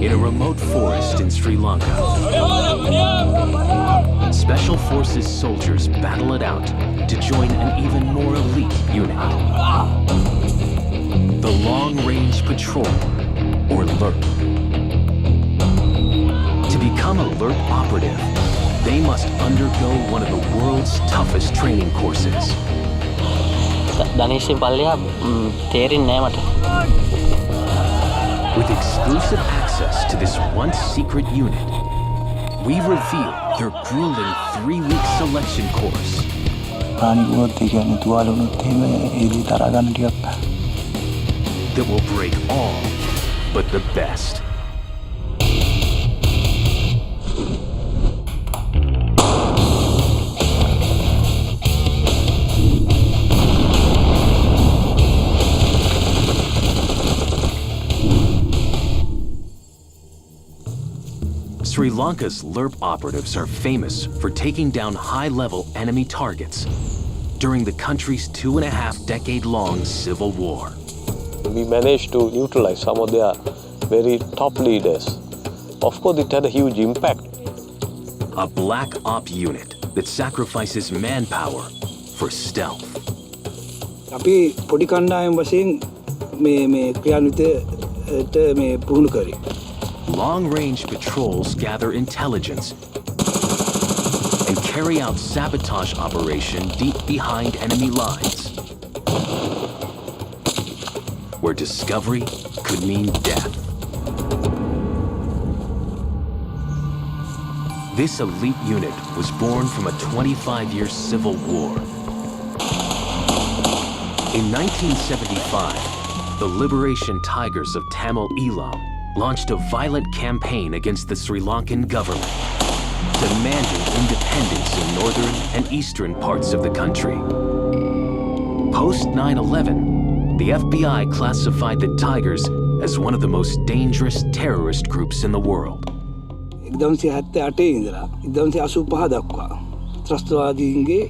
in a remote forest in Sri Lanka. Special Forces soldiers battle it out to join an even more elite unit. The Long Range Patrol, or LRP. To become a LRP operative, they must undergo one of the world's toughest training courses. With exclusive access to this once secret unit, we reveal their grueling 3-week selection course. That will break all but the best. Sri Lanka's LRP operatives are famous for taking down high-level enemy targets during the country's 2.5-decade-long civil war. We managed to neutralize some of their very top leaders. Of course, it had a huge impact. A black op unit that sacrifices manpower for stealth. අපි පොඩි කණ්ඩායම් වශයෙන් මේ ක්‍රියාන්විතයට මේ පුහුණු කරේ. Long-range patrols gather intelligence and carry out sabotage operation deep behind enemy lines, where discovery could mean death. This elite unit was born from a 25-year civil war. In 1975, the Liberation Tigers of Tamil Eelam launched a violent campaign against the Sri Lankan government, demanding independence in northern and eastern parts of the country. Post 9/11, the FBI classified the Tigers as one of the most dangerous terrorist groups in the world. 1978 ඉඳලා 1985 දක්වා ත්‍රස්තවාදීන්ගේ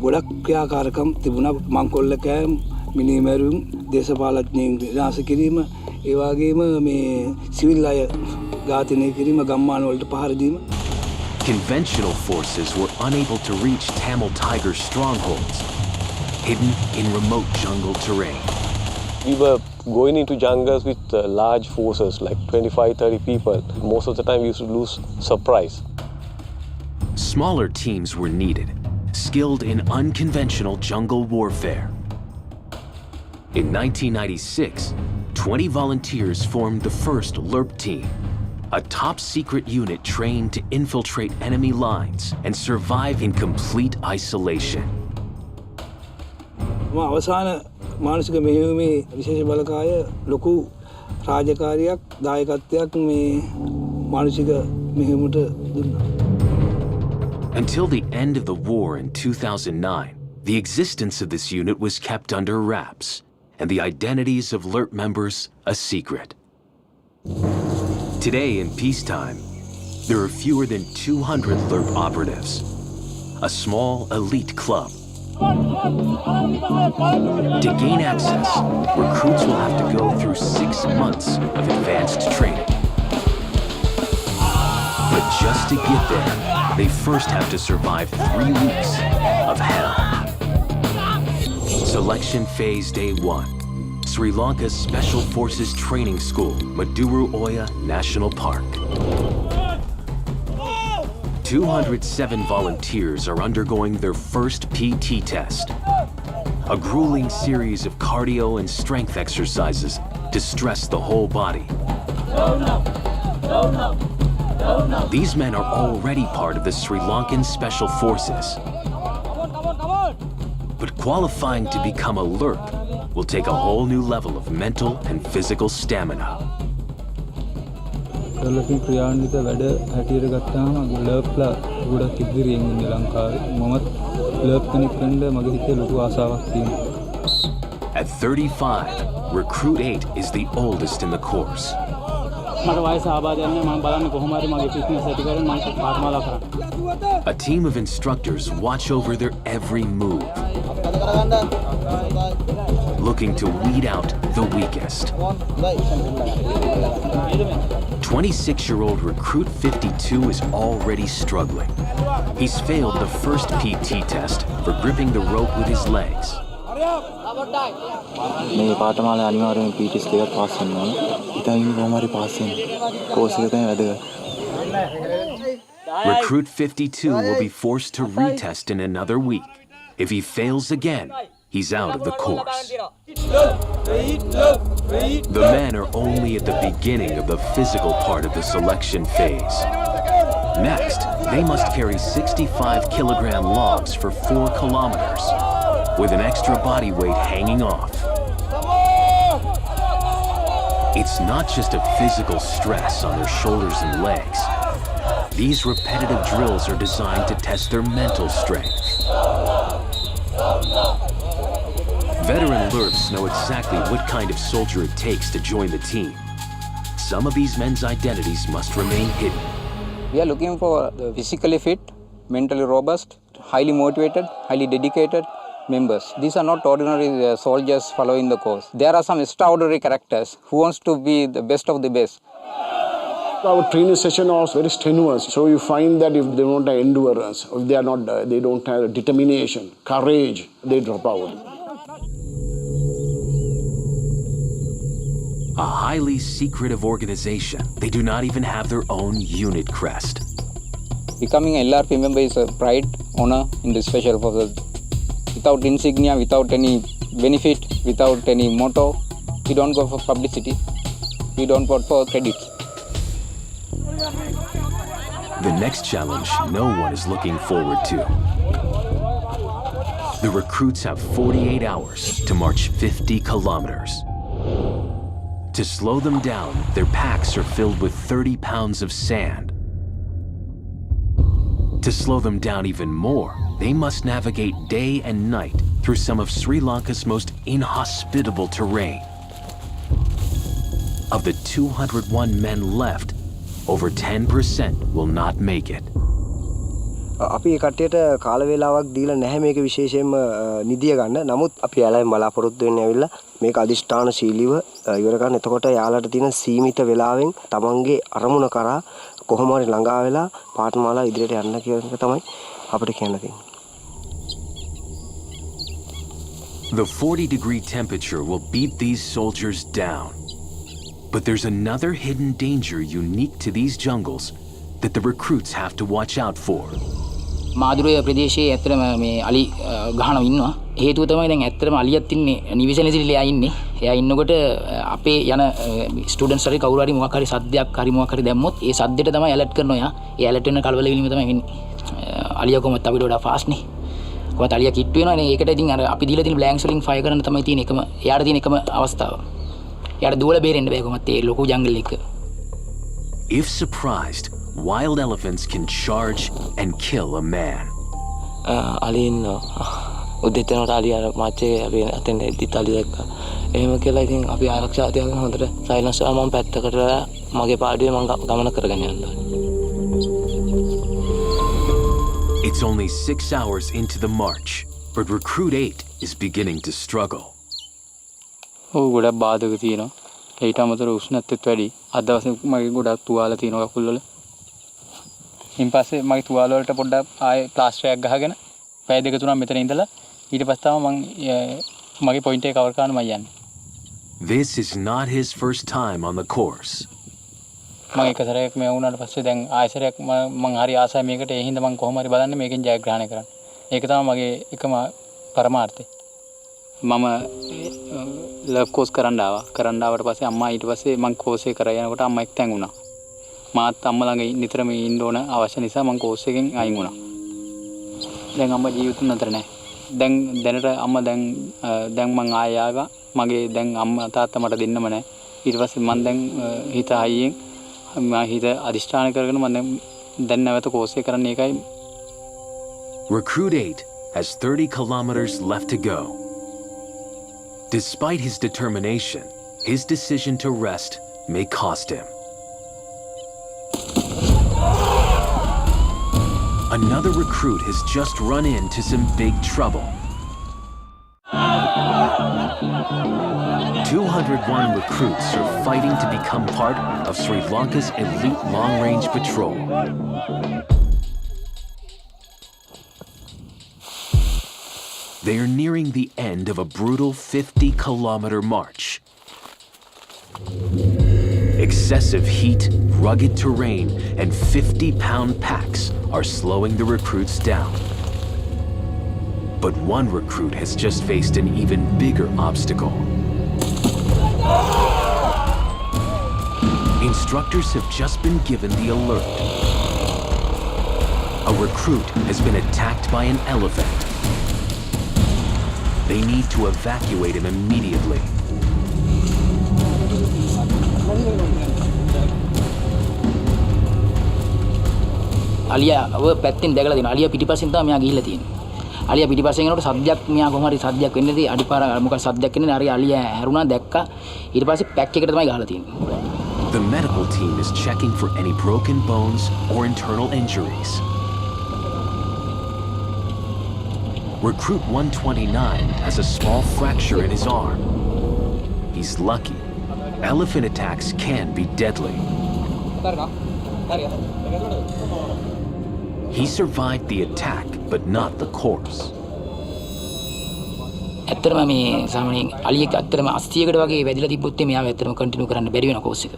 ගොඩක් ක්‍රියාකාරකම් තිබුණා. මංකොල්ල cam, මිනිමැරුම්, දේශපාලඥයින් විනාශ කිරීම, ඒ වගේම මේ civil අය ඝාතනය කිරීම, ගම්මාන වලට පහර දීම. Conventional forces were unable to reach Tamil Tiger strongholds, hidden in remote jungle terrain. We were going into jungles with large forces, like 25-30 people. Most of the time, we used to lose surprise. Smaller teams were needed, skilled in unconventional jungle warfare. In 1996, 20 volunteers formed the first LRP team, a top-secret unit trained to infiltrate enemy lines and survive in complete isolation. අවසාන මානසික මෙහෙයුමේ විශේෂ බලකාය ලොකු රාජකාරියක් දායකත්වයක් මේ මානසික මෙහෙයුමට දුන්නා. Until the end of the war in 2009, the existence of this unit was kept under wraps, and the identities of LRP members a secret. Today, in peacetime, there are fewer than 200 LRP operatives, a small elite club. To gain access, recruits will have to go through 6 months of advanced training. But just to get there, they first have to survive 3 weeks of hell. Selection Phase Day 1. Sri Lanka's Special Forces Training School, Maduru Oya National Park. 207 volunteers are undergoing their first PT test, a grueling series of cardio and strength exercises to stress the whole body. These men are already part of the Sri Lankan Special Forces. But qualifying to become a LRP will take a whole new level of mental and physical stamina. ලකින් ක්‍රියාන්විත වැඩ හැටියට ගත්තාම ලර්ප්ලා ගොඩක් ඉදිරියෙන් ඉන්නේ ලංකාවේ. මමත් ලර්ප් කෙනෙක් වෙන්න මගේ හිතේ ලොකු ආසාවක් තියෙනවා. At 35, Recruit 8 is the oldest in the course. මට වයස ආබාධයක් නැහැ. මම බලන්නේ කොහොම හරි මගේ ෆිට්නස් ඇති කරගෙන මම පාඨමාලා කරන්න. A team of instructors watch over their every move. looking to weed out the weakest. 26-year-old recruit 52 is already struggling. He's failed the first PT test for gripping the rope with his legs. මේ පාඨමාලා අනිවාර්යයෙන් PTs දෙකක් pass වෙන්න ඕන. ඉතින් කොහොම හරි pass වෙන්න. Course එක තමයි වැදගත්. Recruit 52 will be forced to retest in another week. If he fails again, he's out of the course. The men are only at the beginning of the physical part of the selection phase. Next, they must carry 65-kilogram logs for 4 kilometers, with an extra body weight hanging off. It's not just a physical stress on their shoulders and legs. These repetitive drills are designed to test their mental strength. Veteran LERPs know exactly what kind of soldier it takes to join the team. Some of these men's identities must remain hidden. We are looking for the physically fit, mentally robust, highly motivated, highly dedicated members. These are not ordinary soldiers following the course. There are some extraordinary characters who wants to be the best of the best. Our training session was very strenuous. So you find that if they don't have endurance, if they don't have determination, courage, they drop out. A highly secretive organization, they do not even have their own unit crest. Becoming a LRP member is a pride, honor in the special forces. Without insignia, without any benefit, without any motto, we don't go for publicity, we don't vote for credits. The next challenge no one is looking forward to. The recruits have 48 hours to march 50 kilometers. To slow them down, their packs are filled with 30 pounds of sand. To slow them down even more, they must navigate day and night through some of Sri Lanka's most inhospitable terrain. Of the 201 men left, over 10% will not make it. අපි කට්ටියට කාල වේලාවක් දීලා නැහැ මේක විශේෂයෙන්ම නිදිය ගන්න. නමුත් අපි යාළුවෙන් බලාපොරොත්තු වෙන්නේ ඇවිල්ලා මේක අදිෂ්ඨානශීලීව ඉවර ගන්න. එතකොට යාළුවට තියෙන සීමිත වේලාවෙන් තමන්ගේ අරමුණ කරා කොහොම හරි ළඟා වෙලා පාඨමාලා ඉදිරියට යන්න කියන එක තමයි අපිට කියන්න තියෙන්නේ. The 40-degree temperature will beat these soldiers down. But there's another hidden danger unique to these jungles that the recruits have to watch out for. මාදුරේ ප්‍රදේශයේ ඇත්තටම මේ අලි ගහනවා ඉන්නවා. හේතුව තමයි දැන් ඇත්තටම අලියත් ඉන්නේ නිවිසනසිලිලා ඉන්නේ. එයා ඉන්නකොට අපේ යන ස්ටුඩන්ට්ස් හරි කවුරු හරි මොකක් හරි සද්දයක් හරි මොකක් හරි දැම්මොත් ඒ සද්දෙට තමයි ඇලර්ට් කරනවා එයා. ඒ ඇලර්ට් වෙන කලබල වීම තමයි වෙන්නේ. අලියා කොහොමද අපිට වඩා ෆාස්ට් නේ. කොහොමද අලියා කිට්ටු වෙනවනේ. ඒකට ඉතින් අර අපි දීලා තියෙන බ්ලැන්ක්ස් වලින් ෆයර් කරන්න තමයි තියෙන එකම එයාට තියෙන එකම අවස්ථාව. එයාට දුවලා බේරෙන්න බෑ කොහොමද ඒ ලොකු ජංගල් එක. If surprised, wild elephants can charge and kill a man. අලි ඉන්නවා. උදේටනට අලි අර මාච්චේ අපි අතෙන් එද්දිත් අලි දැක්කා. එහෙම කියලා ඉතින් අපි ආරක්ෂා තියාගෙන හොඳට සයිලන්ස් කරලා මම පැත්තකට මගේ පාඩුවේ මම ගමන කරගෙන යනවා. It's only 6 hours into the march, but Recruit 8 is beginning to struggle. ගොඩක් බාධක තියෙනවා. ඊට අමතරව උෂ්ණත්වයත් වැඩි. අද දවසේ මගේ ගොඩක් තුවාල තියෙනවා කකුල් වල. ඊට පස්සේ මගේ තුවාල වලට පොඩ්ඩක් ආයේ ප්ලාස්ටර් එකක් ගහගෙන පැය දෙක තුනක් මෙතන ඉඳලා ඊට පස්සේ තමයි මම මගේ පොයින්ට් එක කවර් කරන්න මම යන්නේ. This is not his first time on the course. මම එක සැරයක් මේ වුණාට පස්සේ දැන් ආයෙසරයක් මම හරි ආසයි මේකට. ඒ හින්දා මම කොහොම හරි බලන්නේ මේකෙන් ජයග්‍රහණය කරන්න. ඒක තමයි මගේ එකම පරමාර්ථය. මම ලර්ප් කෝස් කරන්න ආවට පස්සේ අම්මා ඊට පස්සේ මම කෝස් එක කරගෙන යනකොට අම්මා එක්තැන් වුණා. මාත් අම්මා ළඟ නිතරම ඉන්න ඕන අවශ්‍ය නිසා මම කෝස් එකෙන් අයින් වුණා. දැන් අම්මා ජීවිතුන් අතර නැහැ. දැනට අම්මා දැන් මම ආයෙ ආවා. මගේ දැන් අම්මා තාත්තා මට දෙන්නම නැහැ. ඊට පස්සේ මම දැන් හිත හයියෙන් මම හිත අදිෂ්ඨාන කරගෙන මම දැන් නැවත කෝස් එක කරන්න එකයි. Recruit 8 has 30 kilometers left to go. Despite his determination, his decision to rest may cost him. Another recruit has just run into some big trouble. 201 recruits are fighting to become part of Sri Lanka's elite Long Range Patrol. They are nearing the end of a brutal 50-kilometer march. Excessive heat, rugged terrain, and 50-pound packs are slowing the recruits down. But one recruit has just faced an even bigger obstacle. Instructors have just been given the alert. A recruit has been attacked by an elephant. They need to evacuate him immediately. අලියාව පැත්තෙන් දැකලා තියෙනවා. අලියා පිටිපස්සෙන් තමයි මෙයා ගිහිල්ලා තියෙන්නේ. අලියා පිටිපස්සෙන් යනකොට සද්දයක් මෙයා කොහොම හරි සද්දයක් වෙන්නේදී අඩිපාර මොකක් සද්දයක් වෙන්නේ හරි අලියා හැරුණා දැක්කා. ඊට පස්සේ පැක් එකට තමයි ගහලා තියෙන්නේ. The medical team is checking for any broken bones or internal injuries. Recruit 129 has a small fracture in his arm. He's lucky. Elephant attacks can be deadly. He survived the attack, but not the course. ඇත්තටම මේ සාමාන්‍යයෙන් අලියෙක් ඇත්තටම 80කට වගේ වැදිලා තිබ්බොත් මෙයාව ඇත්තටම continue කරන්න බැරි වෙන කෝස් එක.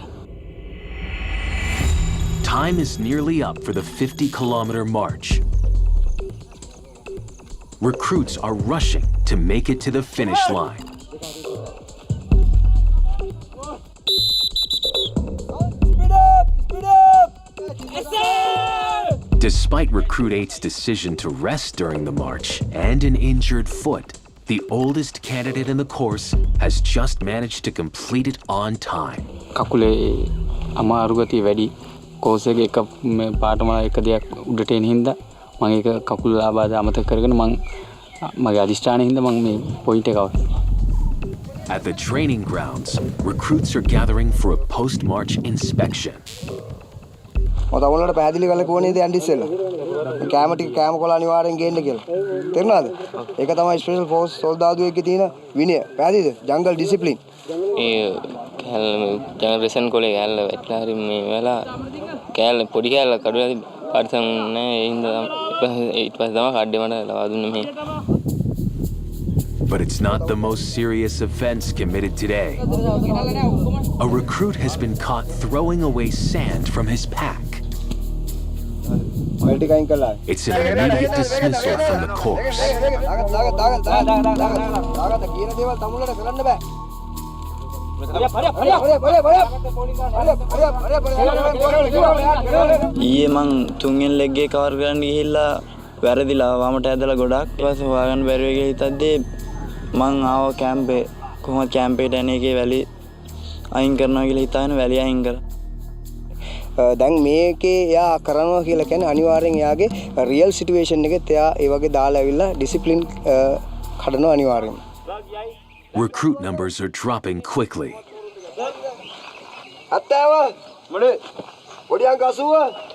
Time is nearly up for the 50-kilometer march. Recruits are rushing to make it to the finish line. Despite Recruit 8's decision to rest during the march and an injured foot, the oldest candidate in the course has just managed to complete it on time. කකුලේ අමාරු ගතිය වැඩි course එකේ එක පාටම එක දෙයක් උඩට එන හින්දා මම ඒක කකුල ආබාධ අමතක කරගෙන මගේ අදිෂ්ඨානයේ හින්දා මම මේ පොයින්ට් එක අවුත්. At the training grounds, recruits are gathering for a post-march inspection. මම තමුන්ලට පැහැදිලි කරලා කොහොනේ දෙන්න ඉස්සෙල්ලා. කැම ටික කැම කොළ අනිවාර්යෙන් ගේන්න කියලා. තේරුණාද? ඒක තමයි ස්පෙෂල් ෆෝස් සොල්දාදුවෙක්ගේ තියෙන විනය. පැහැදිලිද? ජංගල් ඩිසිප්ලින්. ඒ කැල ජනරේෂන් කොලේ කැල වැටලා හරි මේ වෙලා කැල පොඩි කැල කඩුවලා පරිසම් නැහැ ඒ හින්දා ඊට පස්සේ තමයි කඩේ මට ලවා දුන්නේ මේ. But it's not the most serious offense committed today. A recruit has been caught throwing away sand from his pack. It's an immediate dismissal from the course. ඊයේ මං තුන්වෙනි ලෙග් එක කවර් කරන්න ගිහිල්ලා වැරදිලා වමට ඇදලා ගොඩක් ඊට පස්සේ හොයාගන්න බැරි වෙයි කියලා හිතද්දී මං ආව කැම්පේ කොහොමද කැම්පේට එන එකේ වැලි අයින් කරනවා කියලා හිතාගෙන වැලි අයින් කරා. දැන් මේකේ එයා කරනවා කියලා කියන්නේ අනිවාර්යෙන් එයාගේ රියල් සිටුේෂන් එකෙත් එයා ඒ වගේ දාලා ඇවිල්ලා ඩිසිප්ලින් කඩනවා අනිවාර්යෙන්. Recruit numbers are dropping quickly.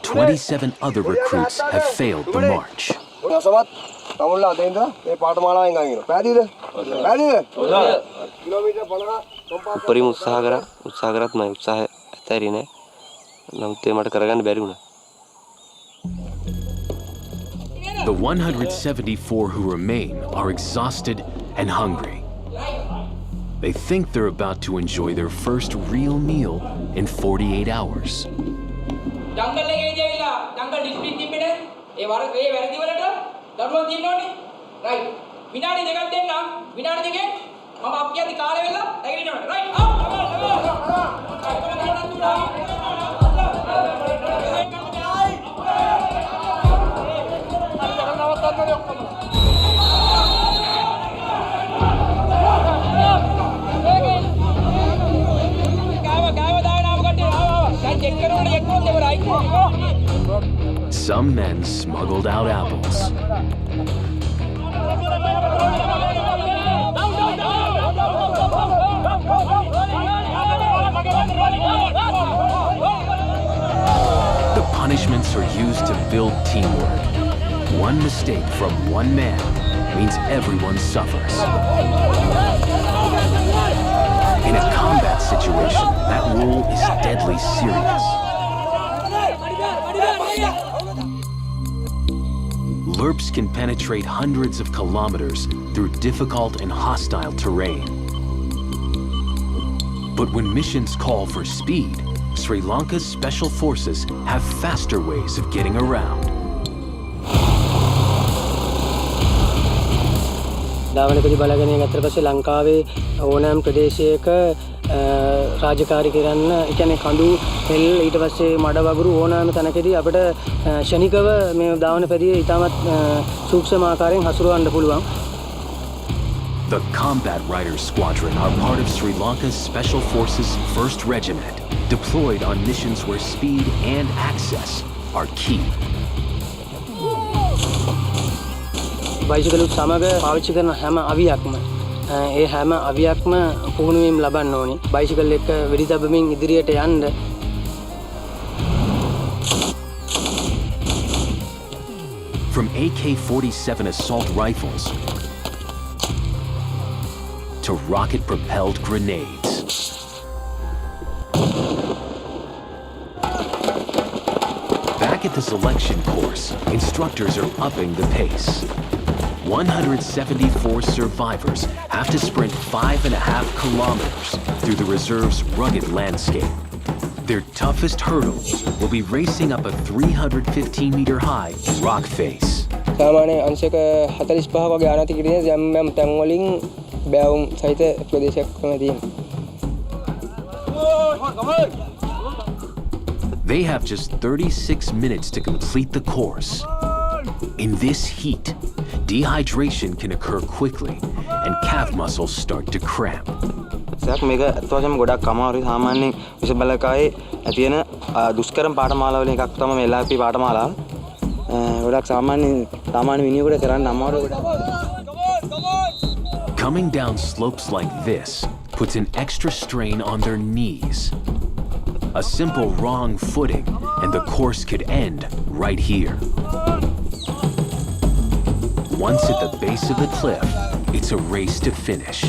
27 other recruits have failed the march. උපරිම උත්සාහ කරත් මම උත්සාහය ඇතරිනේ නමුත් ඒ මට කරගන්න බැරි වුණා. The 174 who remain are exhausted and hungry. They think they're about to enjoy their first real meal in 48 hours. ජංගල් එකේ ඉඳලා ජංගල් ඩිස්ප්ලින් තිබෙන්නේ ඒ වැරදි වලට දරුවන් දිනනෝනේ. රයිට්. විනාඩි දෙකක් දෙන්නම්. විනාඩි දෙකෙන් මම අප්පියන්දි කාලේ වෙලා නැගිටිනවා. Right. Some men smuggled out apples. The punishments are used to build teamwork. One mistake from one man means everyone suffers. In a combat situation, that rule is deadly serious. Lerps can penetrate hundreds of kilometers through difficult and hostile terrain. But when missions call for speed, Sri Lanka's special forces have faster ways of getting around. ධාවනකදී බලාගෙන ගත්තට පස්සේ ලංකාවේ ඕනෑම ප්‍රදේශයක රාජකාරී කරන්න ඒ කියන්නේ කඳු තෙල් ඊට පස්සේ මඩ වගුරු ඕනෑම තැනකදී අපිට ශනිකව මේ ධාවනපැදිය ඉතාමත් සූක්ෂම ආකාරයෙන් හසුරවන්න පුළුවන්. The Combat Riders Squadron are part of Sri Lanka's Special Forces 1st Regiment, deployed on missions where speed and access are key. බයිසිකලුත් සමග පාවිච්චි කරන හැම අවියක්ම ඒ හැම අවියක්ම පුහුණුවීම් ලබන්න ඕනේ. බයිසිකල් එක වෙඩි තබමින් ඉදිරියට යන්න. From AK-47 assault rifles to rocket-propelled grenades. Back at the selection course, instructors are upping the pace. 174 survivors have to sprint 5.5 kilometers through the reserve's rugged landscape. Their toughest hurdle will be racing up a 315-meter-high rock face. සාමාන්‍ය අංශක 45 වගේ අනති කිරිනේ යම් තැන් වලින් බෑවුම් සහිත ප්‍රදේශයක් තමයි තියෙන්නේ. They have just 36 minutes to complete the course. In this heat, dehydration can occur quickly and calf muscles start to cramp. මේක අත්වශයෙන්ම ගොඩක් අමාරුයි. සාමාන්‍යයෙන් විෂ බලකායේ තියෙන දුෂ්කරම පාඨමාලාවලින් එකක් තමයි මේ LRP පාඨමාලාව. ගොඩක් සාමාන්‍ය විනියෝගයට කරන්න අමාරුයි. Coming down slopes like this puts an extra strain on their knees. A simple wrong footing and the course could end right here. Once at the base of the cliff, it's a race to finish.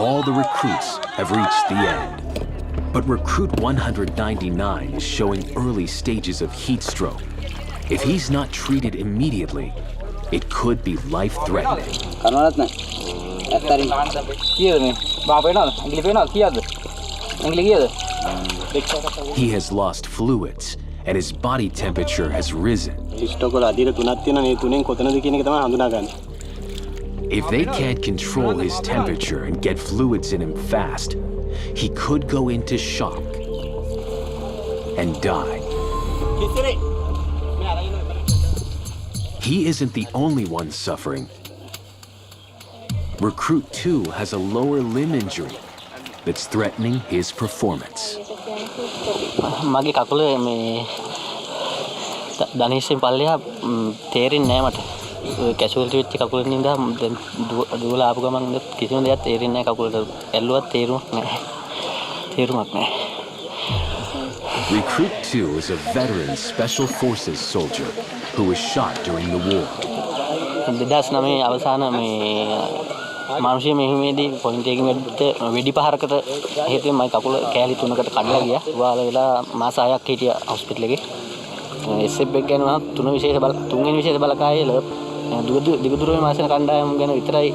All the recruits have reached the end. But recruit 199 is showing early stages of heat stroke. If he's not treated immediately, it could be life-threatening. He has lost fluids and his body temperature has risen. If they can't control his temperature and get fluids in him fast, he could go into shock and die. He isn't the only one suffering. Recruit 2 has a lower limb injury that's threatening his performance. මගේ කකුල මේ ධනේෂෙන් පල්ලෙහා තේරෙන්නේ නැහැ මට. කැෂුවල්ටි වෙච්ච කකුලෙන් ඉඳන් දැන් දුවලා ආපු ගමන් කිසිම දෙයක් තේරෙන්නේ නැහැ කකුලට. ඇල්ලුවත් තේරුමක් නැහැ. Recruit 2 is a veteran Special Forces soldier who was shot during the war. 2009 අවසාන මේ මානුෂීය මෙහෙයුමේදී පොයින්ට් එකකින් වෙඩි පහරකට හේතුවෙන් මගේ කකුල කෑලි 3කට කඩලා ගියා. වාල වෙලා මාස 6ක් හිටියා හොස්පිටල් එකේ. SF එක ගැන මම තුන්වෙනි විශේෂ බලකායේ දිගදුරේ මාසෙන කණ්ඩායම ගැන විතරයි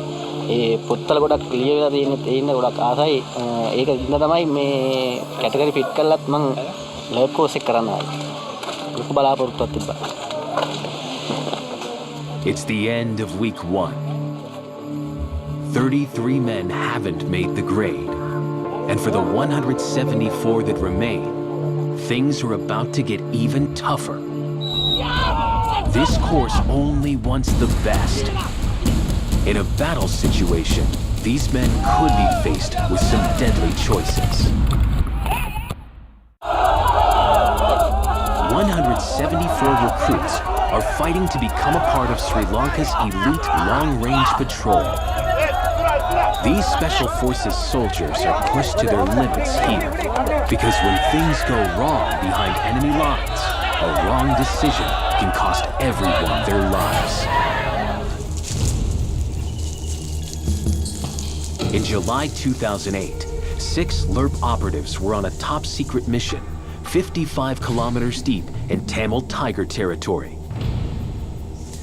ඒ පොත්වල ගොඩක් ලියවිලා තියෙන ගොඩක් ආසයි. ඒක ඉන්න තමයි මේ කැටගරි ෆිට කරලත් මම ලර්ප් කෝස් එක කරන්න ආවේ. ලොකු බලාපොරොත්තුවක් තිබ්බා. It's the end of week 1. 33 men haven't made the grade. And for the 174 that remain, things are about to get even tougher. This course only wants the best. In a battle situation, these men could be faced with some deadly choices. 174 recruits are fighting to become a part of Sri Lanka's elite Long Range Patrol. These Special Forces soldiers are pushed to their limits here, because when things go wrong behind enemy lines, A wrong decision can cost everyone their lives. In July 2008, 6 LERP operatives were on a top-secret mission 55 kilometers deep in Tamil Tiger territory.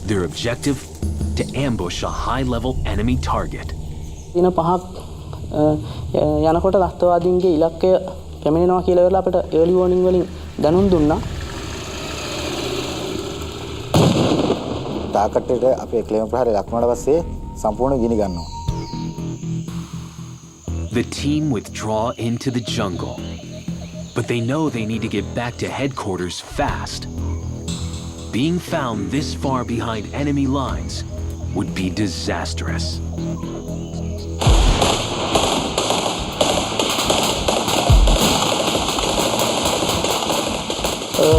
Their objective? To ambush a high-level enemy target. දින 5ක් යනකොට ත්‍රස්තවාදීන්ගේ ඉලක්කය පැමිණෙනවා කියලා වෙලා අපිට early warning වලින් දැනුම් දුන්නා. තාකට්ටේට අපේ ක්ලේම ප්‍රහාරය ලක්වනට පස්සේ සම්පූර්ණ ගිනි ගන්නවා. The team withdraw into the jungle, but they know they need to get back to headquarters fast. Being found this far behind enemy lines would be disastrous.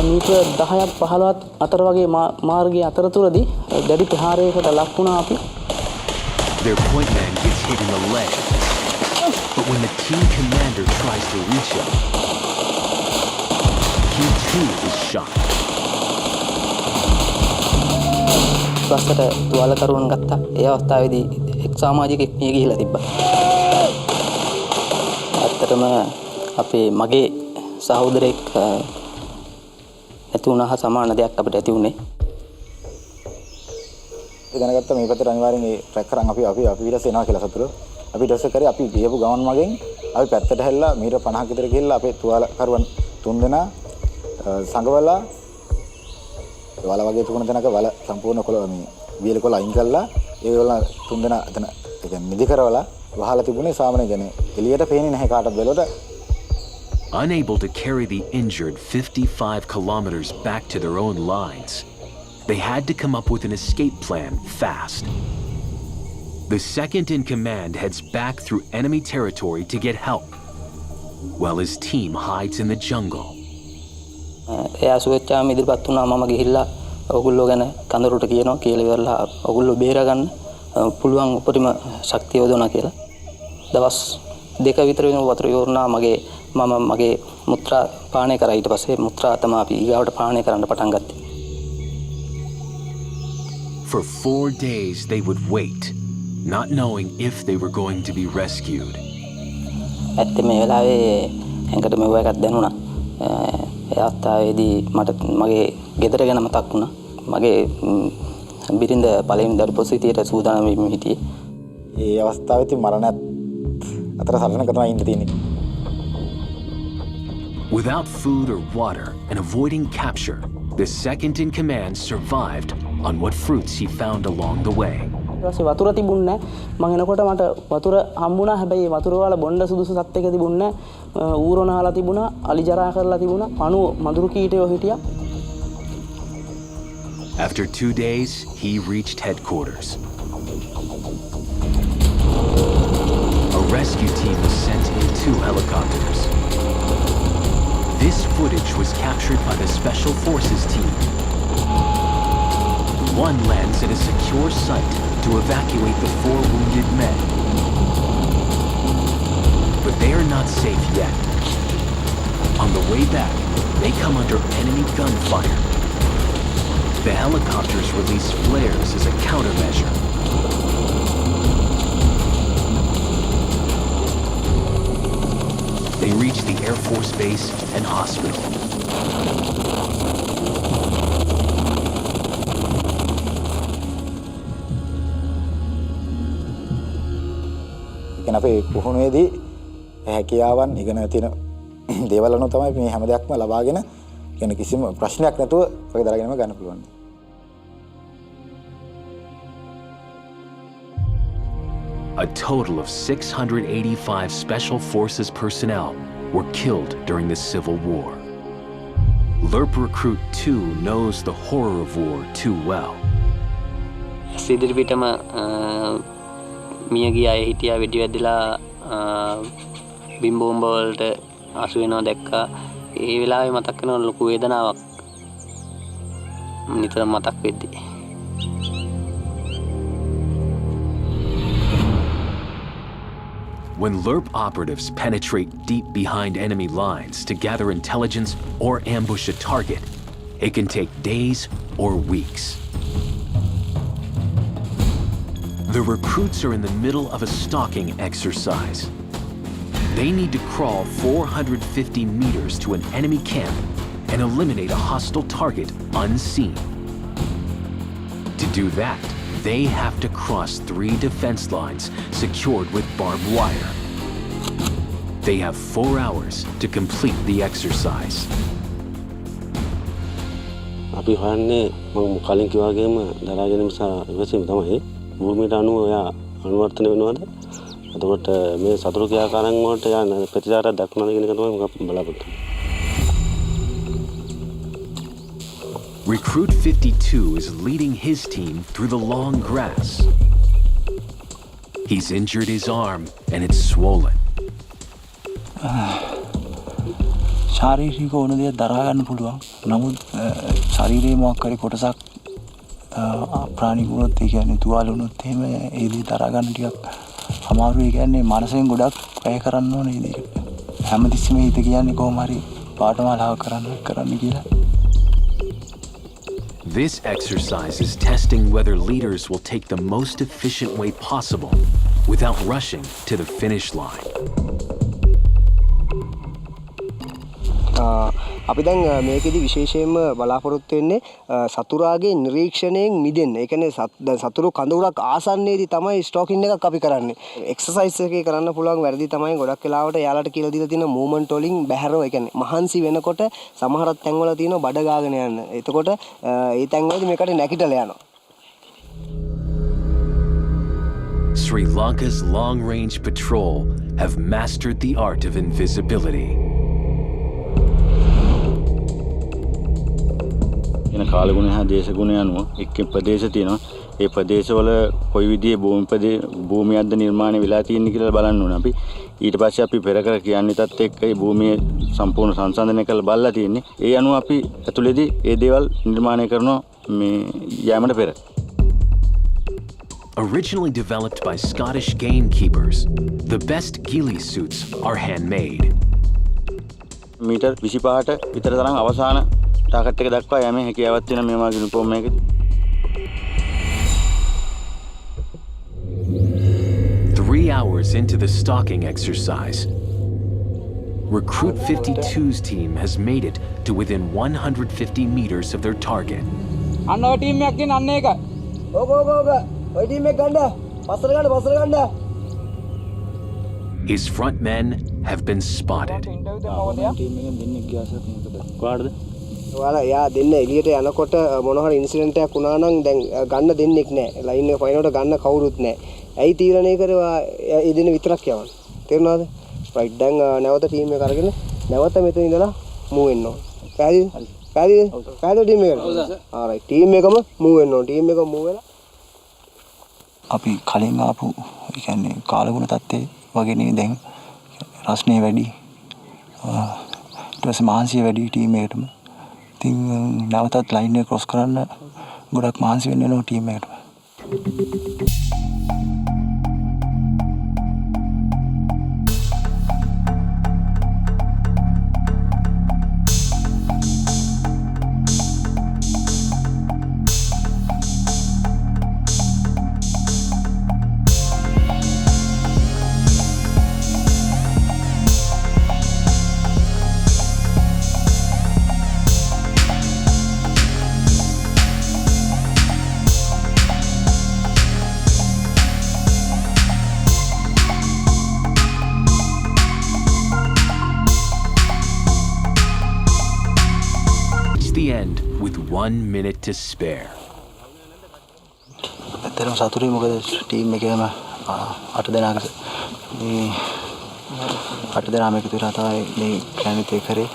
Metre 10ක් 15ක් අතර වගේ මාර්ගයේ අතරතුරදී දැඩි ප්‍රහාරයකට ලක් වුණා අපි. Their point man gets hit in the leg, but when the team commander tries to reach him, he too is shot. බස්සට තුවාලකරුවන් ගත්තා. ඒ අවස්ථාවේදී එක් සමාජිකයෙක් මිය ගිහිලා තිබ්බා. ඇත්තටම අපේ මගේ සහෝදරෙක් ඇති වුණා සමාන දෙයක් අපිට ඇති වුණේ. ඉගෙන ගත්ත මේ පැත්තට අනිවාර්යෙන් ඒ ට්‍රැක් කරන් අපි ඊට එනවා කියලා සතුරු. අපි ඊට පස්සේ කරේ අපි ගියපු ගමන් මගෙන් අපි පැත්තට හැල්ලා මීටර් 50ක් විතර ගිහිල්ලා අපේ තුවාලකරුවන් 3 දෙනා සංගවලා වල වගේ තුන දෙනක වල සම්පූර්ණ කොළ මේ වියල කොළ අයින් කළා ඒගොල්ලෝ 3 දෙනා එතන ඒ කියන්නේ නිදි කරවලා වහලා තිබුණේ සාමනේ කියන්නේ එළියට පේන්නේ නැහැ කාටවත් බැලුවට. Unable to carry the injured 55 kilometers back to their own lines, they had to come up with an escape plan fast. The second in command heads back through enemy territory to get help, while his team hides in the jungle. එයා සුවච්චාම ඉදිරිපත් වුණා මම ගිහිල්ලා ඔගොල්ලෝ ගැන කඳරුට කියනවා කියලා ඉවරලා ඔගොල්ලෝ බේර ගන්න පුළුවන් උපරිම ශක්තිය යොදවනවා කියලා. දවස් 2 විතර වෙන වතුර යෝරනා මගේ මුත්‍රා පානය කරා ඊට පස්සේ මුත්‍රා තමයි අපි ඊගාවට පානය කරන්න පටන් ගත්තේ. For 4 days they would wait, not knowing if they were going to be rescued. ඇත්තේ මේ වෙලාවේ ඇඟට මෙව එකක් දැනුණා. ඒ අවස්ථාවේදී මට මගේ ගෙදර ගැන මතක් වුණා. මගේ බිරිඳ පළවෙනි දරුපො සිටියට සූදානම් වෙමින් හිටියේ. ඒ අවස්ථාවේදී මරණයත් අතර සටනක තමයි ඉන්න තියෙන්නේ. Without food or water and avoiding capture, the second in command survived on what fruits he found along the way. ඊපස්සේ වතුර තිබුණේ නැහැ. මම එනකොට මට වතුර හම්බුණා. හැබැයි වතුර වල බොණ්ඩ සුදුසු සත් එක තිබුණේ නැහැ. ඌරනාලා තිබුණා, අලි ජරා කරලා තිබුණා, පණුව මදුරු කීටයෝ හිටියා. After 2 days, he reached headquarters. A rescue team was sent in 2 helicopters. This footage was captured by the Special Forces team. One lands at a secure site to evacuate the 4 wounded men. But they are not safe yet. On the way back, they come under enemy gunfire. The helicopters release flares as a countermeasure. They reach the Air Force Base and hospital. ඉතින් අපේ පුහුණුවේදී හැකියාවන් ඉගෙන තියෙන දේවල් වලින් තමයි මේ හැම දෙයක්ම ලබාගෙන කියන කිසිම ප්‍රශ්නයක් නැතුව ඔය දරගෙනම ගන්න පුළුවන්. A total of 685 Special Forces personnel were killed during the Civil War. LERP Recruit 2 knows the horror of war too well. සිදිරිපිටම මියගිය අය හිටියා වෙඩි වැදිලා බිම්බෝම්බ වලට අසු වෙනවා දැක්කා. ඒ වෙලාවේ මතක් වෙන ලොකු වේදනාවක් නිතරම මතක් වෙද්දී. When LERP operatives penetrate deep behind enemy lines to gather intelligence or ambush a target, it can take days or weeks. The recruits are in the middle of a stalking exercise. They need to crawl 450 meters to an enemy camp and eliminate a hostile target unseen. To do that, they have to cross 3 defense lines secured with barbed wire. They have 4 hours to complete the exercise. අපි හොයන්නේ මම කලින් කිව්වා වගේම දරා ගැනීම සහ ඉවසීම තමයි. භූමියට අනුව එයා අනුවර්තන වෙනවද? එතකොට මේ සතුරු ක්‍රියාකාරයන් වලට යන ප්‍රතිචාරයක් දක්වනද කියන එක තමයි මම බලාපොරොත්තු වෙන්නේ. Recruit 52 is leading his team through the long grass. He's injured his arm and it's swollen. ශාරීරික ඕන දේ දරා ගන්න පුළුවන්. නමුත් ශරීරයේ මොකක් හරි කොටසක් ප්‍රාණික වුණොත් ඒ කියන්නේ තුවාල වුණොත් එහෙම ඒ දේ දරා ගන්න ටිකක් අමාරුයි. ඒ කියන්නේ මානසිකව ගොඩක් වැය කරන්න ඕනේ ඒ දේට. හැමතිස්සෙම හිත කියන්නේ කොහොම හරි පාඨමාලාව කරන්න කියලා. This exercise is testing whether leaders will take the most efficient way possible without rushing to the finish line. අපි දැන් මේකෙදි විශේෂයෙන්ම බලාපොරොත්තු වෙන්නේ සතුරාගේ නිරීක්ෂණයෙන් මිදෙන්න. ඒ කියන්නේ දැන් සතුරු කඳවුරක් ආසන්නයේදී තමයි ස්ටෝකින් එකක් අපි කරන්නේ. එක්සර්සයිස් එකේ කරන්න පුළුවන් වැරදි තමයි ගොඩක් වෙලාවට යාලට කියලා දීලා තියෙන මූවමන්ට් වලින් බැහැරව ඒ කියන්නේ මහන්සි වෙනකොට සමහර තැන්වල තියෙන බඩ ගාගෙන යන්න. එතකොට ඒ තැන්වලදී මේකට නැගිටලා යනවා. Sri Lanka's Long Range Patrol have mastered the art of invisibility. එන කාලගුණය හා දේශගුණය අනුව එක් ප්‍රදේශ තියෙනවා. ඒ ප්‍රදේශවල කොයි විදිහේ භූමියක්ද නිර්මාණය වෙලා තියෙන්නේ කියලා බලන්න ඕනේ අපි. ඊට පස්සේ අපි පෙර කර කියන්නේටත් එක්ක මේ භූමිය සම්පූර්ණ සංසන්දනය කරලා බලලා තියෙන්නේ. ඒ අනුව අපි ඇතුළේදී ඒ දේවල් නිර්මාණය කරනවා මේ යෑමට පෙර. Originally developed by Scottish gamekeepers, the best ghillie suits are handmade. Metre 25ට විතර තරම් අවසාන ටාගට් එක දක්වා යෑමේ හැකියාවක් තියෙන මේ වගේ uniform එකකදී 3 hours into the stalking exercise, Recruit 52's team has made it to within 150 meters of their target. අන්න ඔය ටීම් එකක් ගෙන අන්න ඒක. ඕක ඔය ටීම් එක ගන්න. පස්සට ගන්න. His front men have been spotted. Team එකෙන් දෙන්නෙක් ගියාසත් මොකද? කොහාටද? ඔයාලා යා දෙන්න එළියට යනකොට මොන හරි ඉන්සිඩන්ට් එකක් වුණා නම් දැන් ගන්න දෙන්නෙක් නැහැ. ලයින් එක පයින්නට ගන්න කවුරුත් නැහැ. ඇයි තීරණය කරේ ඒ දෙන විතරක් යවන්න. තේරුණාද? රයිට් දැන් නැවත ටීම් එක අරගෙන නැවත මෙතන ඉඳලා මූව් වෙන්න ඕන. පැහැදිලිද ටීම් එකට? ආරයිට් ටීම් එකම මූව් වෙන්න ඕන. ටීම් එක මූව් වෙලා අපි කලින් ආපු ඒ කියන්නේ කාලගුණ තත්ත්වයේ වගේ නෙවෙයි දැන් රස්නේ වැඩි. ඊට පස්සේ මහන්සිය වැඩි ටීම් එකටම. ඉතින් නැවතත් ලයින් එක ක්‍රොස් කරන්න ගොඩක් මහන්සි වෙන්න වෙනවා ටීම් එකටම. The end with 1 minute to spare. ඇත්තටම සතුටුයි මොකද ටීම් එකේම 8 දෙනාක මේ 8 දෙනාම එකතු වෙලා තමයි මේ ප්ලෑනෙට් එක කරේ.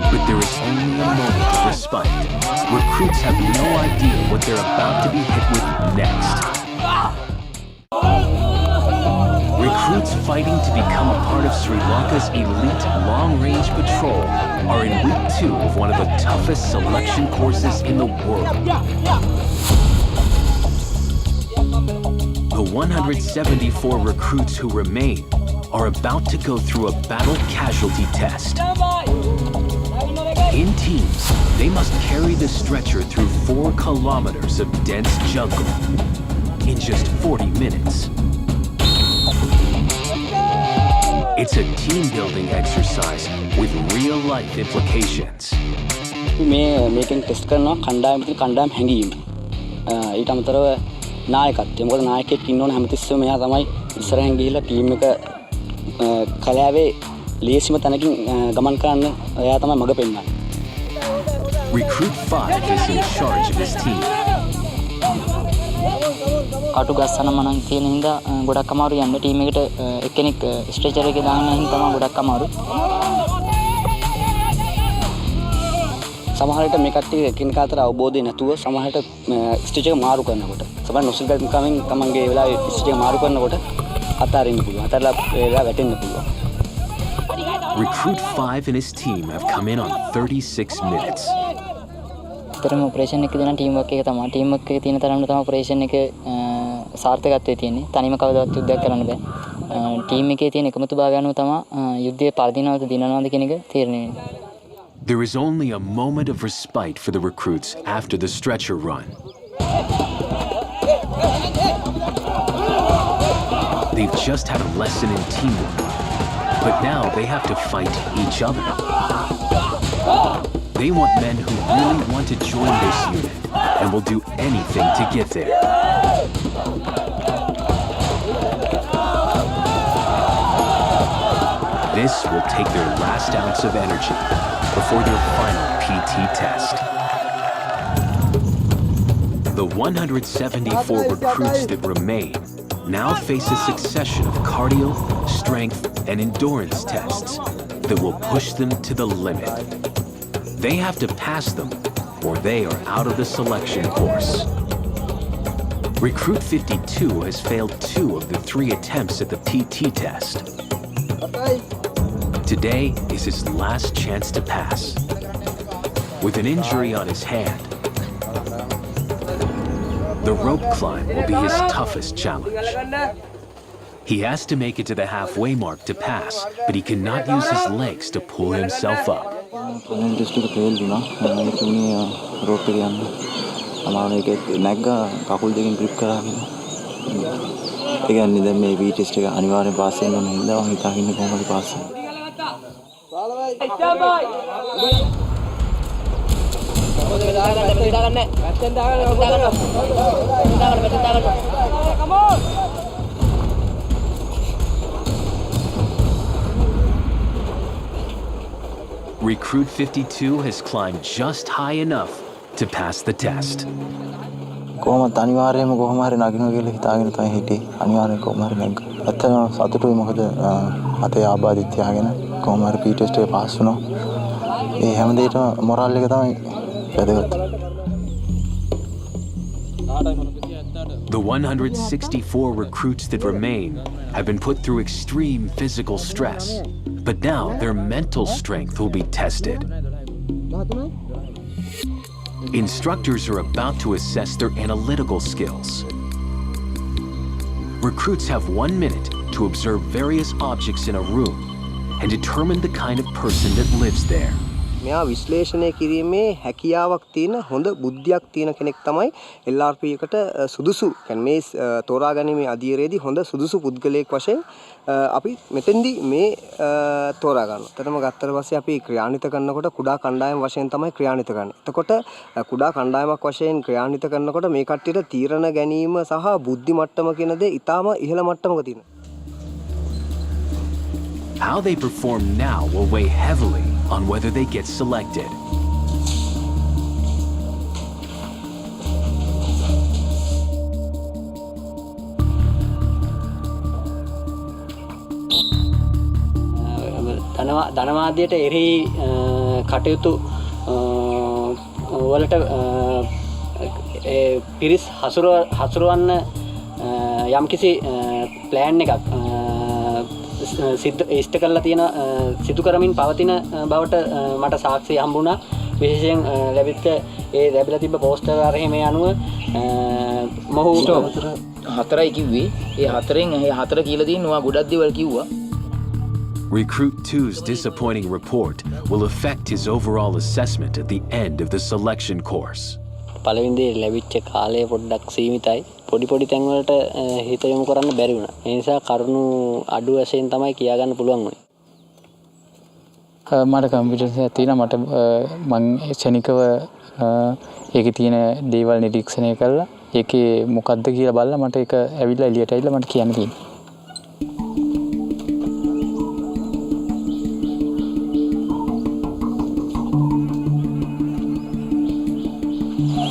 But there is only a moment of respite. Recruits have no idea what they're about to be hit with next. Recruits fighting to become a part of Sri Lanka's elite long-range patrol are in week 2 of one of the toughest selection courses in the world. The 174 recruits who remain are about to go through a battle casualty test. In teams, they must carry the stretcher through 4 kilometers of dense jungle in just 40 minutes. It's a team-building exercise with real-life implications. මේකෙන් test කරනවා කණ්ඩායම් හැංගීම. ඊට අමතරව නායකත්වය. මොකද නායකයෙක් ඉන්න ඕන හැමතිස්සෙම මෙයා තමයි ඉස්සරහින් ගිහිල්ලා ටීම් එක කලාවේ ලේසිම තැනකින් ගමන් කරන්න එයා තමයි මඟ පෙන්නන්නේ. Recruit 5 is in charge of his team. කටු ගස්සන මනන් තියෙන හින්දා ගොඩක් අමාරු යන්න ටීම් එකට එක්කෙනෙක් ස්ට්‍රෙචර් එකේ දාන්න හින්දා තමයි ගොඩක් අමාරු. සමහර විට මේ කට්ටිය එකිනෙක අතර අවබෝධය නැතුව සමහරට ස්ට්‍රෙචර් එක මාරු කරනකොට සමහර නොසිල්කමින් තමන්ගේ වෙලාවේ ස්ට්‍රෙචර් එක මාරු කරනකොට අතාරින්න පුළුවන්. අතලා වෙලා වැටෙන්න පුළුවන්. Recruit 5 and his team have come in on 36 minutes. තරම ඔපරේෂන් එක දෙන ටීම් වර්ක් එක තමයි. ටීම් වර්ක් එකේ තියෙන තරම තමයි ඔපරේෂන් එක සාර්ථකත්වයේ තියෙන්නේ. තනියම කවදාවත් යුද්ධයක් කරන්න බෑ. ටීම් එකේ තියෙන එකමුතුභාවය අනුව තමයි යුද්ධයේ පරදිනවද දිනනවද කියන එක තීරණය වෙන්නේ. There is only a moment of respite for the recruits after the stretcher run. They've just had a lesson in teamwork, but now they have to fight each other. They want men who really want to join this unit and will do anything to get there. This will take their last ounce of energy before their final PT test. The 174 recruits that remain now face a succession of cardio, strength, and endurance tests that will push them to the limit. They have to pass them or they are out of the selection course. Recruit 52 has failed 2 of the 3 attempts at the PT test. Today is his last chance to pass. With an injury on his hand, the rope climb will be his toughest challenge. He has to make it to the halfway mark to pass, but he cannot use his legs to pull himself up. Recruit 52 has climbed just high enough to pass the test. කොහොමද අනිවාර්යයෙන්ම කොහොම හරි නගිනවා කියලා හිතාගෙන තමයි හිටියේ. අනිවාර්යයෙන් කොහොම හරි නැග්ගා. ඇත්තටම සතුටුයි මොකද අතේ ආබාධිත තියාගෙන කොහොම හරි පී ටෙස්ට් එක පාස් වුණා. ඒ හැම දෙයකම මොරල් එක තමයි වැදගත්. The 164 recruits that remain have been put through extreme physical stress, but now their mental strength will be tested. Instructors are about to assess their analytical skills. Recruits have 1 minute to observe various objects in a room and determine the kind of person that lives there. මෙයා විශ්ලේෂණය කිරීමේ හැකියාවක් තියෙන හොඳ බුද්ධියක් තියෙන කෙනෙක් තමයි LRP එකට සුදුසු. කියන්නේ මේ තෝරා ගැනීමේ අධීරයේදී හොඳ සුදුසු පුද්ගලයෙක් වශයෙන් අපි මෙතෙන්දී මේ තෝරා ගන්නවා. එතනම ගත්තට පස්සේ අපි ක්‍රියාන්විත කරනකොට කුඩා කණ්ඩායම් වශයෙන් තමයි ක්‍රියාන්විත කරන්නේ. එතකොට කුඩා කණ්ඩායමක් වශයෙන් ක්‍රියාන්විත කරනකොට මේ කට්ටියට තීරණ ගැනීම සහ බුද්ධි මට්ටම කියන දේ ඊටාම ඉහළ මට්ටමක තියෙනවා. How they perform now will weigh heavily on whether they get selected. ධනවාදයට එරෙහි කටයුතු වලට පිරිස් හසුරවන්න යම්කිසි ප්ලෑන් එකක් ඉෂ්ට කරලා තියෙන සිදු කරමින් පවතින බවට මට සාක්ෂි හම්බුණා. විශේෂයෙන් ලැබිලා තිබ්බ පෝස්ටර් අරහේ මේ අනුව මොහු 4යි කිව්වේ. ඒ 4න් ඒ 4 කියලා තියෙනවා ගොඩක් දේවල් කිව්වා. Recruit 2's disappointing report will affect his overall assessment at the end of the selection course. පළවෙනි දේ ලැබිච්ච කාලය පොඩ්ඩක් සීමිතයි. පොඩි තැන් වලට හිත යොමු කරන්න බැරි වුණා. ඒ නිසා කරුණු අඩු වශයෙන් තමයි කියා ගන්න පුළුවන් වුණේ. මට කම්පියුටර් එකක් තියෙනවා. මට මං ක්ෂණිකව ඒකේ තියෙන දේවල් නිරීක්ෂණය කළා. ඒකේ මොකද්ද කියලා බලලා මට ඒක ඇවිල්ලා එළියට ඇවිල්ලා මට කියන්න තියෙනවා.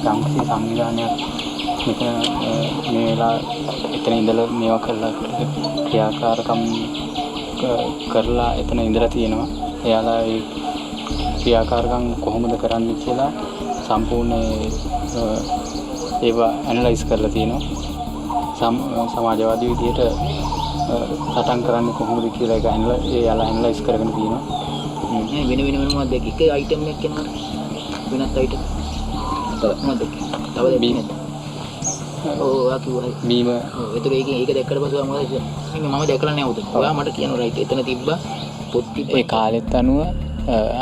සංකීර්ණ සංවිධානයක් මෙතන මේ වෙලාව එතන ඉඳලා මේවා කරලා ක්‍රියාකාරකම් කරලා එතන ඉඳලා තියෙනවා. එයාලා ඒ ක්‍රියාකාරකම් කොහොමද කරන්නේ කියලා සම්පූර්ණ ඒවා ඇනලයිස් කරලා තියෙනවා. සමාජවාදී විදියට සටන් කරන්නේ කොහොමද කියලා ඒක එයාලා ඇනලයිස් කරගෙන තියෙනවා. වෙන මොනවද එක අයිටම් එකක් කියනවා. වෙනත් අයිටම් මොකද? තව බීම. බීම. ඒතර ඒක දැක්කට පස්සේ මොකද? මම දැකලා නෑ උතන. ඔයා මට කියනවා රයිට් එතන තිබ්බා පොත් තිබ්බා. ඒ කාලෙත් අනුව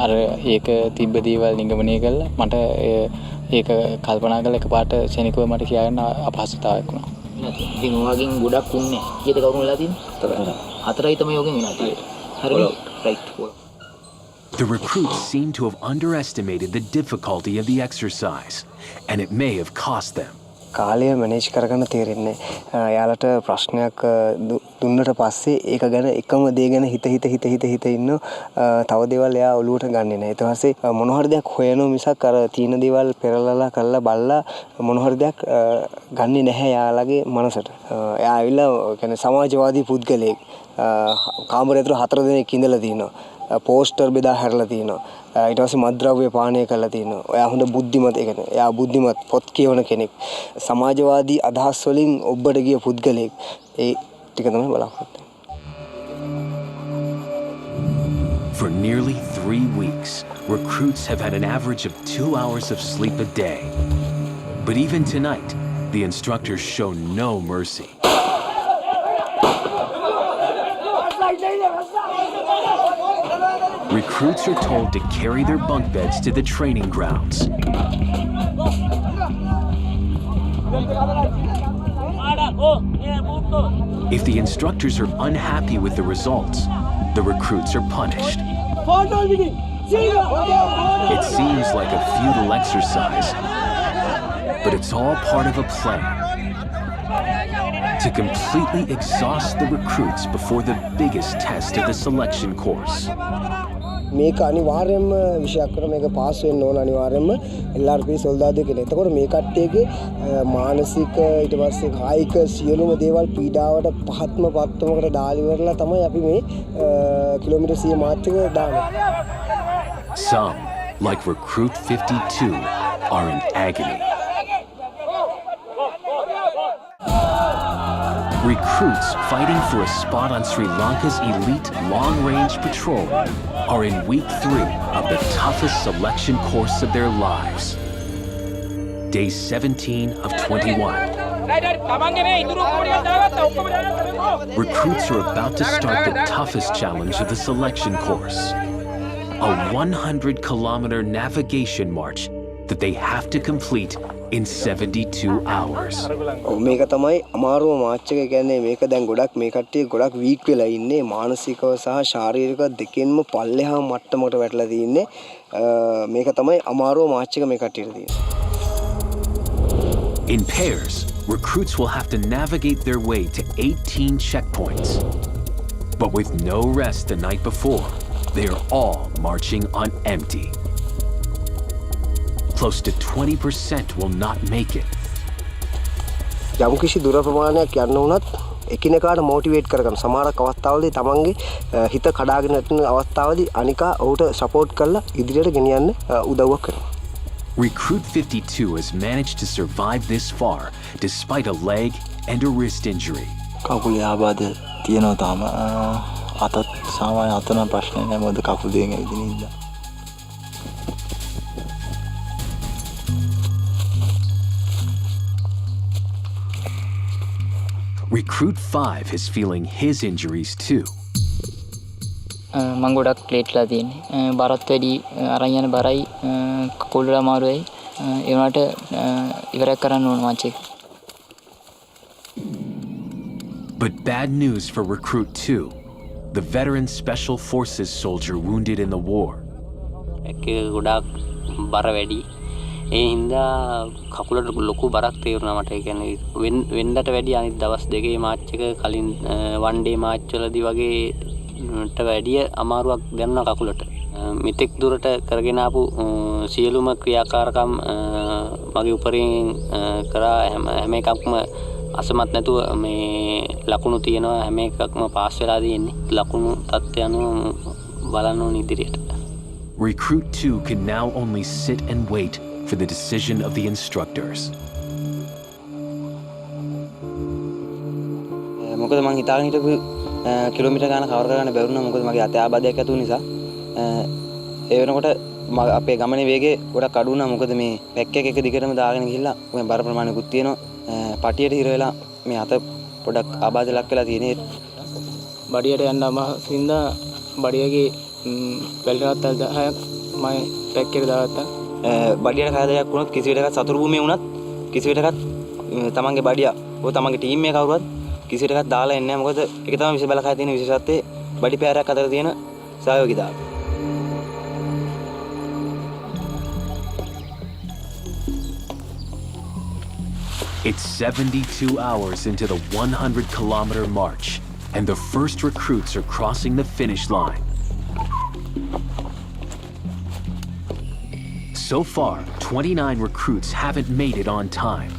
අර ඒක තිබ්බ දේවල් නිගමනය කළා. මට ඒක කල්පනා කරලා එකපාරට ක්ෂණිකව මට කියන්න අපහසුතාවයක් වුණා. ඉතින් ඔයගෙන් ගොඩක් උන්නේ. කීයද කවුරුන් වෙලා තියෙන්නේ? හතරයි තමයි ඔයගෙන් වෙලා තියෙන්නේ. හරිද? Right. The recruits seem to have underestimated the difficulty of the exercise, and it may have cost them. කාලය මැනේජ් කරගන්න තේරෙන්නේ නැහැ. යාලට ප්‍රශ්නයක් දුන්නට පස්සේ ඒක ගැන එකම දේ ගැන හිත ඉන්න තව දේවල් එයා ඔලුවට ගන්නෙ නැහැ. ඊට පස්සේ මොන හරි දෙයක් හොයනවා මිසක් අර තීන දේවල් පෙරලලා කරලා බලලා මොන හරි දෙයක් ගන්නෙ නැහැ යාලගේ මනසට. එයා ඇවිල්ලා කියන්නේ සමාජවාදී පුද්ගලයෙක්. කාමරය ඇතුළේ 4 දෙනෙක් ඉඳලා තිනවා. පෝස්ටර් බෙදා හැරලා තිනවා. ඊට පස්සේ මත්ද්‍රව්‍ය පානය කරලා තිනවා. එයා හොඳ බුද්ධිමත් ඒ කියන්නේ එයා බුද්ධිමත් පොත් කියවන කෙනෙක්. සමාජවාදී අදහස් වලින් ඔබට ගිය පුද්ගලයෙක්. ඒ ටික තමයි බලාපොරොත්තු වෙන්නේ. For nearly 3 weeks, recruits have had an average of 2 hours of sleep a day. But even tonight, the instructors show no mercy. Recruits are told to carry their bunk beds to the training grounds. If the instructors are unhappy with the results, the recruits are punished. It seems like a futile exercise, but it's all part of a plan to completely exhaust the recruits before the biggest test of the selection course. මේක අනිවාර්යයෙන්ම විෂයක් කරන මේක pass වෙන්න ඕන අනිවාර්යයෙන්ම LRP සොල්දාදු කෙනෙක්. එතකොට මේ කට්ටියගේ මානසික ඊට පස්සේ කායික සියලුම දේවල් පීඩාවට පහත්ම පත්වමකට දාලි වරලා තමයි අපි මේ කිලෝමීටර් 100 මාත්‍රික දාන්නේ. Some, like Recruit 52, are in agony. Recruits fighting for a spot on Sri Lanka's elite Long Range Patrol are in week 3 of the toughest selection course of their lives. Day 17 of 21. Recruits are about to start the toughest challenge of the selection course. A 100-kilometer navigation march that they have to complete in 72 hours. මේක තමයි අමාරුම මාච් එක. කියන්නේ මේක දැන් ගොඩක් මේ කට්ටිය ගොඩක් වීක් වෙලා ඉන්නේ මානසිකව සහ ශාරීරික දෙකෙන්ම පල්ලෙහා මට්ටමකට වැටලා තින්නේ. මේක තමයි අමාරුම මාච් එක මේ කට්ටියට තියෙන්නේ. In pairs, recruits will have to navigate their way to 18 checkpoints. But with no rest the night before, they are all marching on empty. Close to 20% will not make it. යම් කිසි දුර ප්‍රමාණයක් යන්න උනත් එකිනෙකාට මොටිවේට් කරගන්න. සමහරක් අවස්ථාවලදී තමන්ගේ හිත කඩාගෙන යන අවස්ථාවලදී අනිකා ඔහුට සපෝට් කරලා ඉදිරියට ගෙනියන්න උදව්වක් කරනවා. Recruit 52 has managed to survive this far despite a leg and a wrist injury. කකුලේ ආබාධ තියෙනවා තාම. අතත් සාමාන්‍ය අතන ප්‍රශ්න නැහැ මොකද කකුල් දෙකෙන් ඇවිදින ඉඳලා. Recruit 5 is feeling his injuries too. මං ගොඩක් ප්ලේට්ලා තියෙන්නේ. බරත් වැඩි අරන් යන බරයි කකුල් වල අමාරුයි. ඒ වුණාට ඉවරයක් කරන්න ඕන මාච් එක. But bad news for Recruit 2, the veteran Special Forces soldier wounded in the war. එක ගොඩක් බර වැඩි. ඒ හින්දා කකුලට ලොකු බරක් තේරුණා මට. ඒ කියන්නේ වෙන්නට වැඩි අනිත් දවස් දෙකේ මාච් එක කලින් වන් ඩේ මාච් වලදී වගේට වැඩිය අමාරුවක් දැනුණා කකුලට. මෙතෙක් දුරට කරගෙන ආපු සියලුම ක්‍රියාකාරකම් මගේ උපරින් කරා හැම එකක්ම අසමත් නැතුව මේ ලකුණු තියෙනවා හැම එකක්ම පාස් වෙලා තියෙන්නේ. ලකුණු තත්ත්වය අනුව බලන්න ඕන ඉදිරියට. Recruit 2 can now only sit and wait for the decision of the instructors. මොකද මං හිතාගෙන හිටපු කිලෝමීටර් ගාන කවර් කරගන්න බැරුණා. මොකද මගේ අතේ ආබාධයක් ඇති වුන නිසා. ඒ වෙනකොට අපේ ගමනේ වේගය ගොඩක් අඩු වුණා. මොකද මේ පැක් එක දිගටම දාගෙන ගිහිල්ලා මේ බර ප්‍රමාණයකුත් තියෙනවා. පටියට හිර වෙලා මේ අත පොඩක් ආබාධ ලක් වෙලා තියෙන්නේ. බඩියට යන්න අමාරුසින්දා බඩියගේ වැල්ටනත් 10ක් මම පැක් එකට දාගත්තා. බඩියට කාදයක් වුණොත් කිසි විටකත් සතුරු භූමියේ වුණත් කිසි විටකත් තමන්ගේ බඩිය ඕ තමන්ගේ ටීම් එක කවුරුවත් කිසි විටකත් දාලා එන්නේ නැහැ. මොකද ඒක තමයි විශේෂ බලකාය තියෙන විශේෂත්වයේ බඩි පෑරයක් අතර තියෙන සහයෝගීතාවය. It's 72 hours into the 100-kilometer march, and the first recruits are crossing the finish line. So far, 29 recruits haven't made it on time,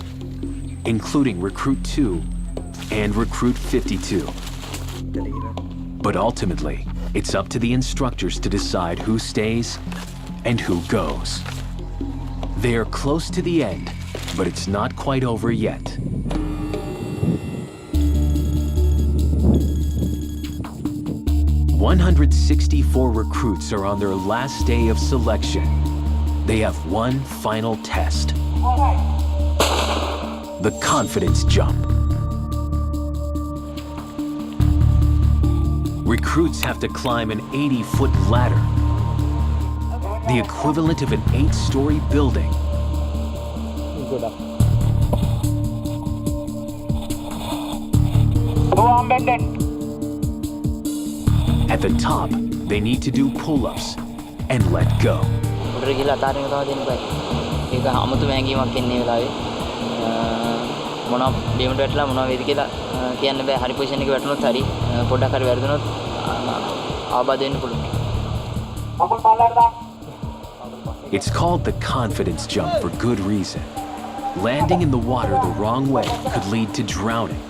including Recruit 2 and Recruit 52. But ultimately, it's up to the instructors to decide who stays and who goes. They are close to the end, but it's not quite over yet. "164 recruits are on their last day of selection. They have one final test. The confidence jump. Recruits have to climb an 80-foot ladder, the equivalent of an 8-story building. At the top, they need to do pull-ups and let go. උඩට ගිහලා අතාරින්න තමයි දෙන්න බෑ. ඒක අමුතු මෑගීමක් එන්නේ වෙලාවේ. මොනවා බිමට වැටලා මොනවා වේද කියලා කියන්න බෑ. හරි පොසිෂන් එකේ වැටුණොත් හරි පොඩ්ඩක් හරි වැරදුනොත් ආබාධ වෙන්න පුළුවන්. It's called the confidence jump for good reason. Landing in the water the wrong way could lead to drowning.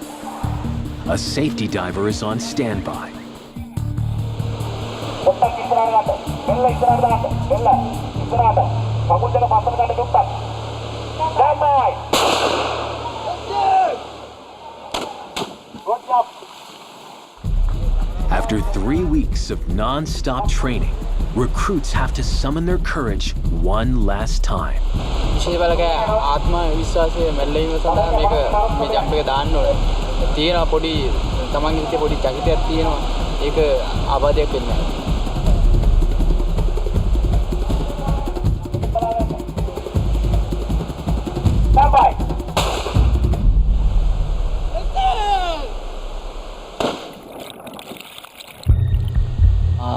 A safety diver is on standby. After 3 weeks of non-stop training, recruits have to summon their courage one last time. විශේෂ බලකාය ආත්ම විශ්වාසය මැල්ලීම සඳහා මේක මේ jump එක දාන්න ඕනේ. තියෙනවා පොඩි තමන්ගේ හිතේ පොඩි චකිතයක් තියෙනවා. ඒක ආබාධයක් වෙන්නේ නැහැ.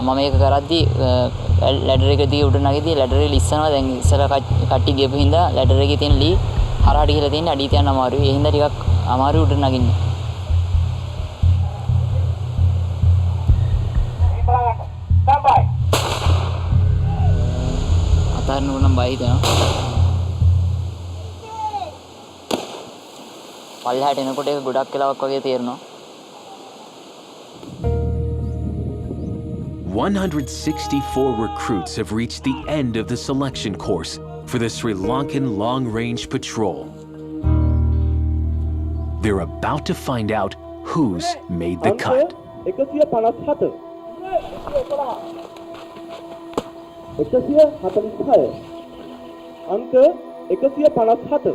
මම මේක කරද්දී ලැඩර් එක දිගේ උඩ නැගිදී ලැඩර් එක ඉස්සනවා. දැන් ඉස්සර කට්ටි ගියපු හින්දා ලැඩර් එකේ තියෙන ලී හරහට ගිහලා තියෙන්නේ අඩියට යන්න අමාරුයි. ඒ හින්දා ටිකක් අමාරුයි උඩ නගින්න. අතාරින්න ඕන නම් බය හිතෙනවා. පල්ලෙහාට එනකොට ඒක ගොඩක් වෙලාවක් වගේ තේරෙනවා. 164 recruits have reached the end of the selection course for the Sri Lankan Long Range Patrol. They're about to find out who's made the cut. 147 අංක 157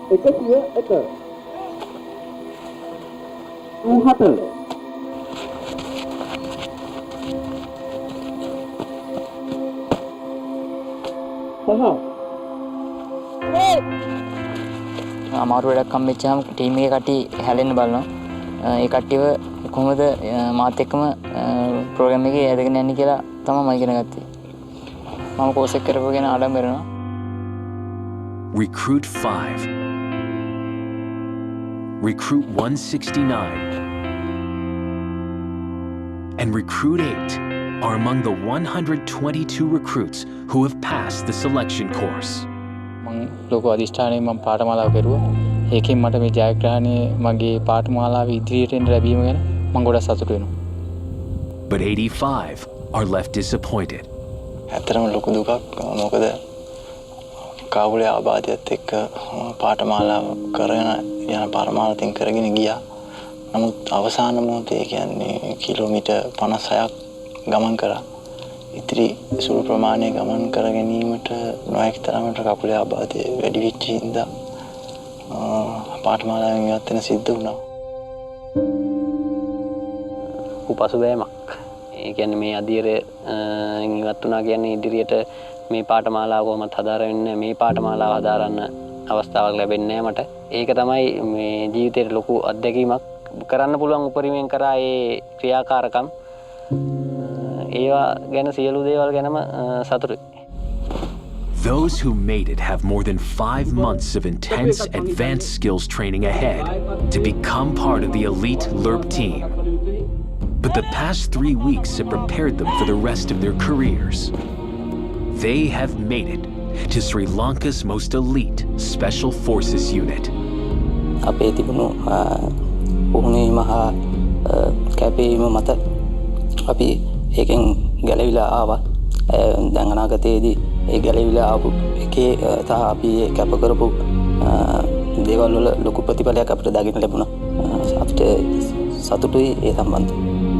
101 7 අමාරු වැඩක් හම්බෙච්චාම ටීම් එකේ කට්ටිය හැලෙන්න බලනවා. ඒ කට්ටියව කොහොමද මාත් එක්කම ප්‍රෝග්‍රෑම් එකේ ඇදගෙන යන්නේ කියලා තමයි මම ඉගෙන ගත්තේ. මම කෝස් එක කරපුවා ගැන ආඩම්බර වෙනවා. Recruit 5, Recruit 169, and Recruit 8 are among the 122 recruits who have passed the selection course. මම ලොකු අධිෂ්ඨානයෙන් මම පාඨමාලාව කරුවා. ඒකෙන් මට මේ ජයග්‍රහණය මගේ පාඨමාලාවේ ඉදිරියට එන්න ලැබීම ගැන මම ගොඩක් සතුටු වෙනවා. But 85 are left disappointed. ඇත්තටම ලොකු දුකක්. මොකද කාවුලේ ආබාධයත් එක්ක පාඨමාලාව කරගෙන යන පරමාර්ථයෙන් කරගෙන ගියා. නමුත් අවසාන මොහොතේ කියන්නේ කිලෝමීටර් 56ක් ගමන් කරා. ඉතිරි සුළු ප්‍රමාණය ගමන් කර ගැනීමට නොහැකි තරමට කකුලේ ආබාධය වැඩි වෙච්ච හින්දා පාඨමාලාවෙන් ඉවත් වෙන සිද්ධ වුණා. උපසුබෑමක්. ඒ කියන්නේ මේ අධීරයෙන් ඉවත් වුණා කියන්නේ ඉදිරියට මේ පාඨමාලාව කොහොමද හදාරන්නේ මේ පාඨමාලාව හදාරන්න අවස්ථාවක් ලැබෙන්නේ නැහැ මට. ඒක තමයි මේ ජීවිතේට ලොකු අත්දැකීමක්. කරන්න පුළුවන් උපරිමයෙන් කරා ඒ ක්‍රියාකාරකම් ඒවා ගැන සියලු දේවල් ගැනම සතුටුයි. Those who made it have more than 5 months of intense advanced skills training ahead to become part of the elite LERP team. But the past 3 weeks have prepared them for the rest of their careers. They have made it to Sri Lanka's most elite Special Forces unit. අපේ තිබුණු පුහුණුවීම මහා කැපවීම මත අපි ඒකෙන් ගැලවිලා ආවා. දැන් අනාගතයේදී ඒ ගැලවිලා ආපු එකේ තා අපි කැප කරපු දේවල් වල ලොකු ප්‍රතිඵලයක් අපිට දකින්න ලැබුණා. අපිට සතුටුයි ඒ සම්බන්ධව.